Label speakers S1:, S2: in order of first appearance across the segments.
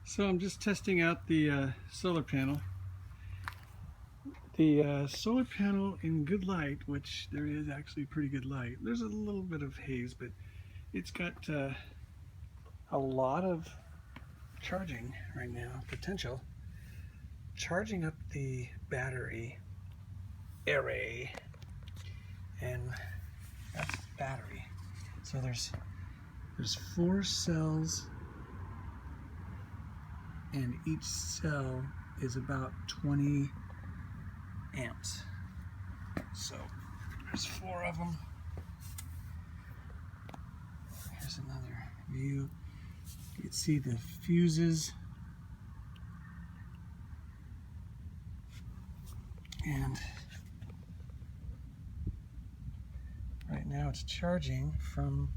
S1: So I'm just testing out the solar panel. The solar panel in good light, which there is actually pretty good light. There's a little bit of haze, but it's got a lot of charging right now, potential. Charging up the battery array, and that's the battery. So there's 4 cells, and each cell is about 20 amps. So there's 4 of them. Here's another view. You can see the fuses, and right now it's charging from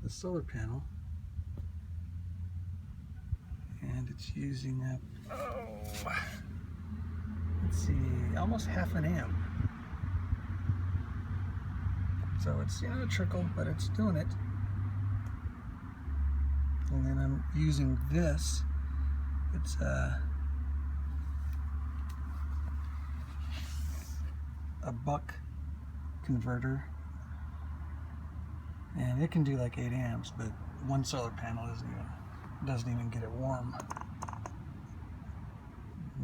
S1: the solar panel, and it's using up, let's see, almost half an amp. So it's, a trickle, but it's doing it. And then I'm using this. It's a buck converter, and it can do like 8 amps, but one solar panel doesn't even get it warm.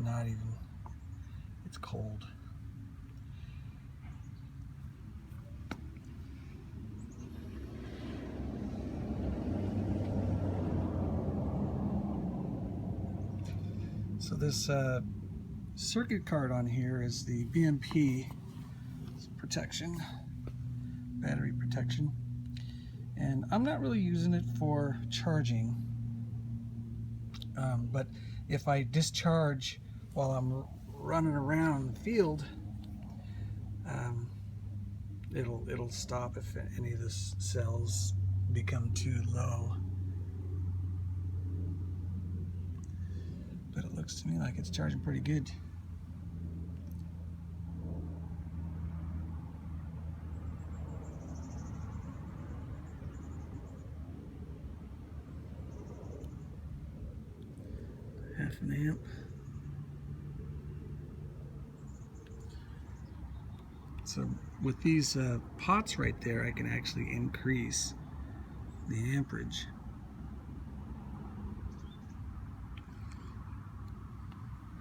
S1: Not even. It's cold. So this circuit card on here is the BMP protection, battery protection, and I'm not really using it for charging, but if I discharge while I'm running around the field, it'll stop if any of the cells become too low. But it looks to me like it's charging pretty good. Half an amp. So with these pots right there, I can actually increase the amperage.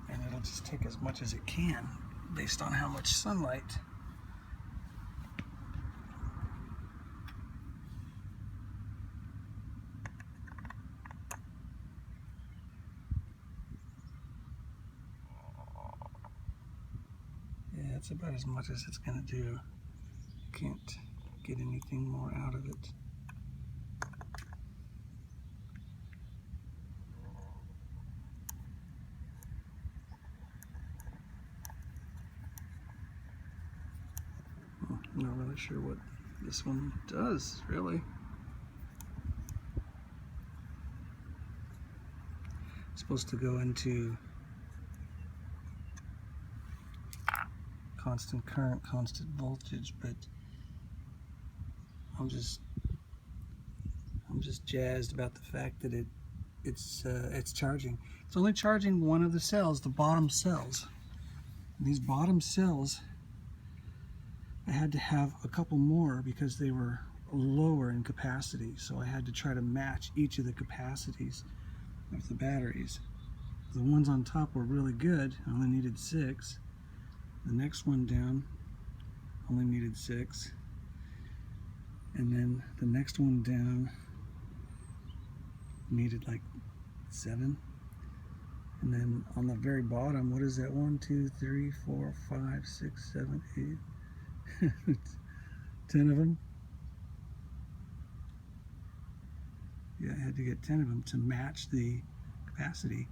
S1: And it'll just take as much as it can based on how much sunlight. Yeah, it's about as much as it's going to do. Can't get anything more out of it. I'm not really sure what this one does, really. It's supposed to go into constant current, constant voltage, but I'm just jazzed about the fact that it's charging. It's only charging one of the cells, the bottom cells. And these bottom cells, I had to have a couple more because they were lower in capacity, so I had to try to match each of the capacities of the batteries. The ones on top were really good. I only needed 6. The next one down only needed 6, and then the next one down needed like 7, and then on the very bottom, what is that? 1, 2, 3, 4, 5, 6, 7, 8, 10 of them. Yeah, I had to get 10 of them to match the capacity.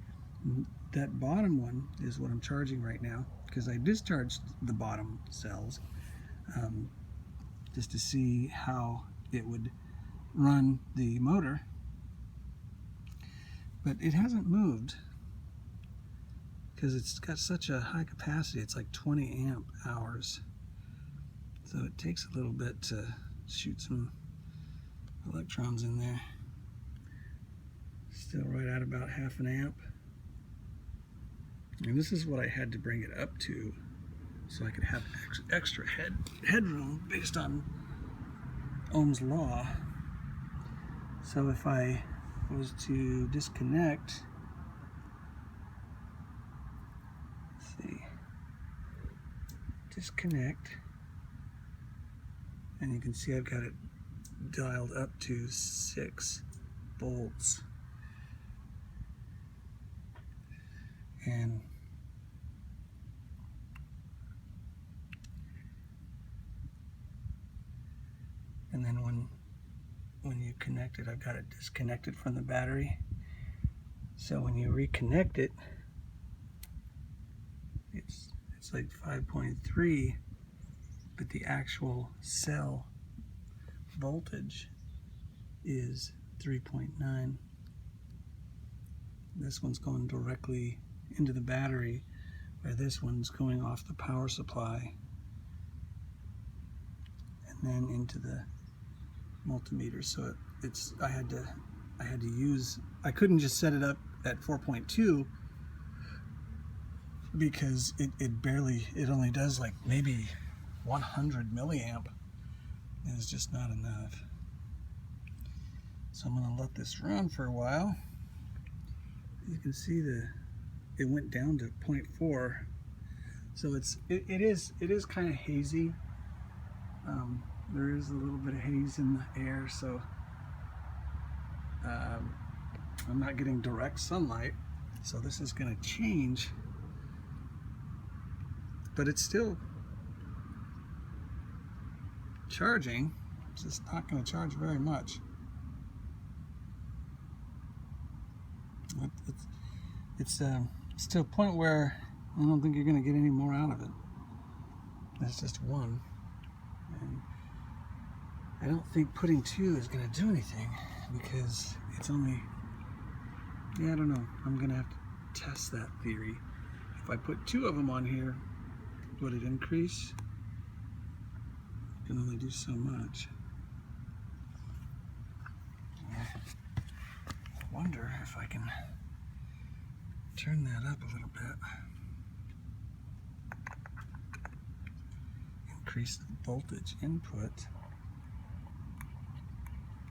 S1: That bottom one is what I'm charging right now, because I discharged the bottom cells just to see how it would run the motor, but it hasn't moved because it's got such a high capacity. It's like 20 amp hours, so it takes a little bit to shoot some electrons in there. Still right at about 1/2 amp. And this is what I had to bring it up to so I could have extra headroom based on Ohm's law. So if I was to disconnect, let's see, disconnect, and you can see I've got it dialed up to 6 volts. And then when you connect it, I've got it disconnected from the battery. So when you reconnect it, it's like 5.3, but the actual cell voltage is 3.9. This one's going directly into the battery, where this one's going off the power supply and then into the multimeter. So I had to use, I couldn't just set it up at 4.2 because it only does like maybe 100 milliamp, and it's just not enough. So I'm going to let this run for a while. You can see it went down to 0.4, so it is kind of hazy. There is a little bit of haze in the air, so I'm not getting direct sunlight, so this is going to change, but it's still charging. It's just not going to charge very much. It's to a point where I don't think you're going to get any more out of it. That's just one. And I don't think putting 2 is going to do anything because it's only, yeah, I don't know. I'm going to have to test that theory. If I put 2 of them on here, would it increase? It can only do so much. I wonder if I can turn that up a little bit. Increase the voltage input.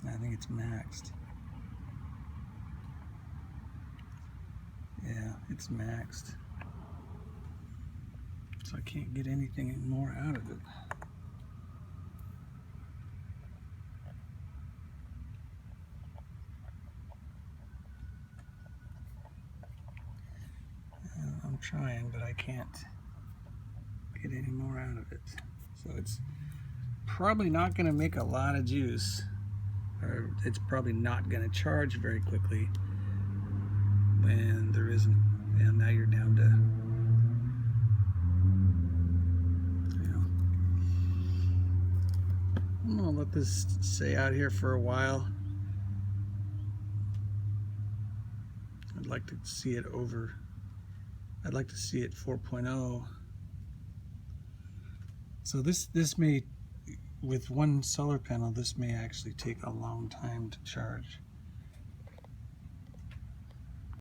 S1: I think it's maxed. Yeah, it's maxed. So I can't get anything more out of it. I'm trying, but I can't get any more out of it. So it's probably not going to make a lot of juice, or it's probably not going to charge very quickly when there isn't. And now you're down to, I'm going to let this stay out here for a while. I'd like to see it over. I'd like to see it 4.0. So this may, with one solar panel, this may actually take a long time to charge.